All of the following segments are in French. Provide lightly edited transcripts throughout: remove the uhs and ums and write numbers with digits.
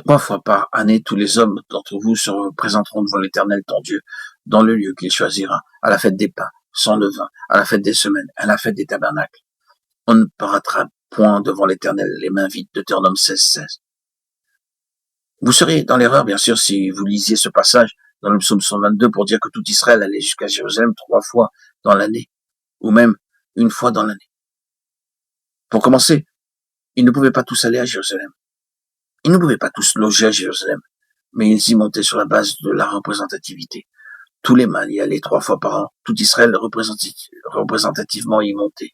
3 fois par année, tous les hommes d'entre vous se représenteront devant l'Éternel ton Dieu, dans le lieu qu'il choisira, à la fête des pains, sans levain, à la fête des semaines, à la fête des tabernacles. On ne paraîtra point devant l'Éternel les mains vides. Deutéronome 16:16. Vous seriez dans l'erreur, bien sûr, si vous lisiez ce passage dans le psaume 122 pour dire que tout Israël allait jusqu'à Jérusalem 3 fois dans l'année, ou même une fois dans l'année. Pour commencer, ils ne pouvaient pas tous aller à Jérusalem. Ils ne pouvaient pas tous loger à Jérusalem, mais ils y montaient sur la base de la représentativité. Tous les mâles y allaient 3 fois par an. Tout Israël représentativement y montait.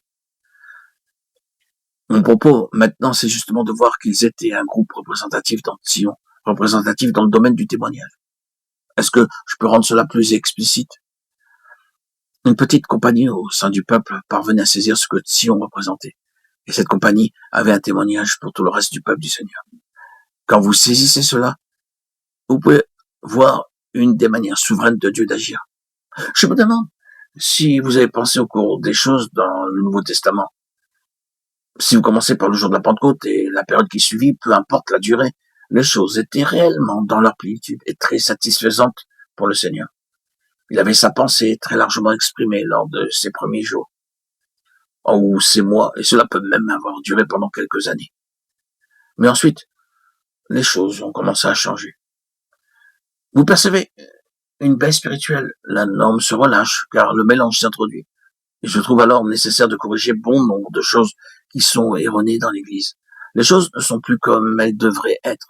Mon propos, maintenant, c'est justement de voir qu'ils étaient un groupe représentatif dans Sion, représentatif dans le domaine du témoignage. Est-ce que je peux rendre cela plus explicite? Une petite compagnie au sein du peuple parvenait à saisir ce que Sion représentait. Et cette compagnie avait un témoignage pour tout le reste du peuple du Seigneur. Quand vous saisissez cela, vous pouvez voir une des manières souveraines de Dieu d'agir. Je me demande si vous avez pensé au cours des choses dans le Nouveau Testament. Si vous commencez par le jour de la Pentecôte et la période qui suivit, peu importe la durée, les choses étaient réellement dans leur plénitude et très satisfaisantes pour le Seigneur. Il avait sa pensée très largement exprimée lors de ses premiers jours, ou ses mois, et cela peut même avoir duré pendant quelques années. Mais ensuite, les choses ont commencé à changer. Vous percevez une baisse spirituelle, la norme se relâche car le mélange s'introduit. Et je trouve alors nécessaire de corriger bon nombre de choses qui sont erronées dans l'Église. Les choses ne sont plus comme elles devraient être.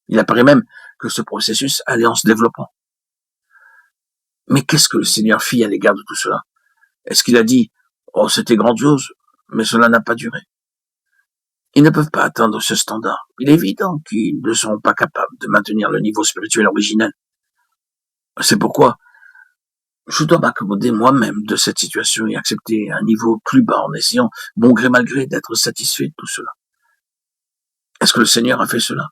Il apparaît même que ce processus allait en se développant. Mais qu'est-ce que le Seigneur fit à l'égard de tout cela? Est-ce qu'il a dit « Oh, c'était grandiose, mais cela n'a pas duré ». Ils ne peuvent pas atteindre ce standard. Il est évident qu'ils ne seront pas capables de maintenir le niveau spirituel originel. C'est pourquoi je dois m'accommoder moi-même de cette situation et accepter un niveau plus bas en essayant, bon gré mal gré, d'être satisfait de tout cela. Est-ce que le Seigneur a fait cela?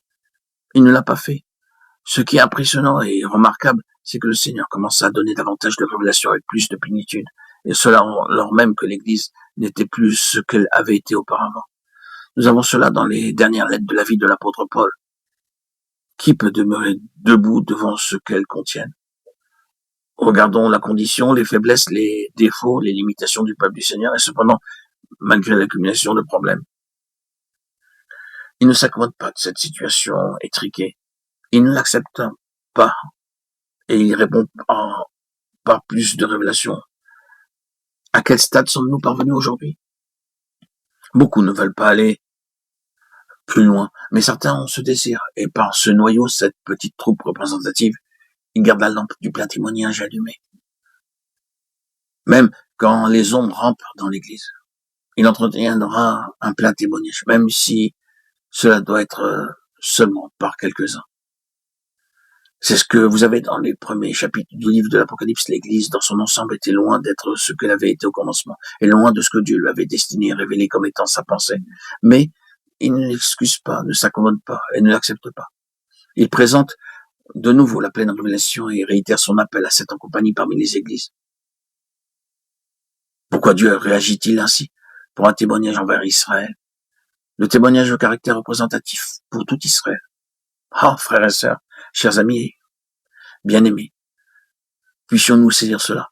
Il ne l'a pas fait. Ce qui est impressionnant et remarquable, c'est que le Seigneur commence à donner davantage de révélations avec plus de plénitude, et cela alors même que l'Église n'était plus ce qu'elle avait été auparavant. Nous avons cela dans les dernières lettres de la vie de l'apôtre Paul. Qui peut demeurer debout devant ce qu'elles contiennent? Regardons la condition, les faiblesses, les défauts, les limitations du peuple du Seigneur, et cependant, malgré l'accumulation de problèmes, il ne s'accommode pas de cette situation étriquée. Il ne l'accepte pas, et il répond par plus de révélations. À quel stade sommes-nous parvenus aujourd'hui? Beaucoup ne veulent pas aller plus loin, mais certains ont ce désir, et par ce noyau, cette petite troupe représentative, ils gardent la lampe du plein témoignage allumée. Même quand les ombres rampent dans l'église, il entretiendra un plein témoignage, même si cela doit être seulement par quelques-uns. C'est ce que vous avez dans les premiers chapitres du livre de l'Apocalypse. L'église, dans son ensemble, était loin d'être ce qu'elle avait été au commencement, et loin de ce que Dieu lui avait destiné et révélé comme étant sa pensée. Mais il ne l'excuse pas, ne s'accommode pas, et ne l'accepte pas. Il présente de nouveau la pleine révélation et réitère son appel à cette compagnie parmi les églises. Pourquoi Dieu réagit-il ainsi? Pour un témoignage envers Israël. Le témoignage de caractère représentatif pour tout Israël. Ah, frères et sœurs, chers amis, bien-aimés, puissions-nous saisir cela.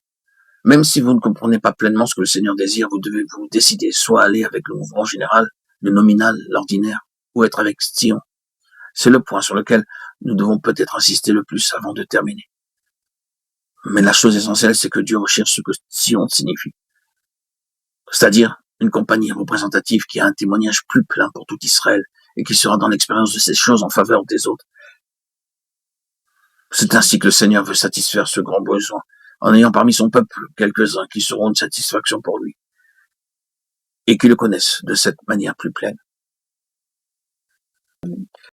Même si vous ne comprenez pas pleinement ce que le Seigneur désire, vous devez vous décider, soit aller avec le mouvement général, le nominal, l'ordinaire, ou être avec Sion. C'est le point sur lequel nous devons peut-être insister le plus avant de terminer. Mais la chose essentielle, c'est que Dieu recherche ce que Sion signifie. C'est-à-dire une compagnie représentative qui a un témoignage plus plein pour tout Israël et qui sera dans l'expérience de ces choses en faveur des autres. C'est ainsi que le Seigneur veut satisfaire ce grand besoin, en ayant parmi son peuple quelques-uns qui seront une satisfaction pour lui et qui le connaissent de cette manière plus pleine.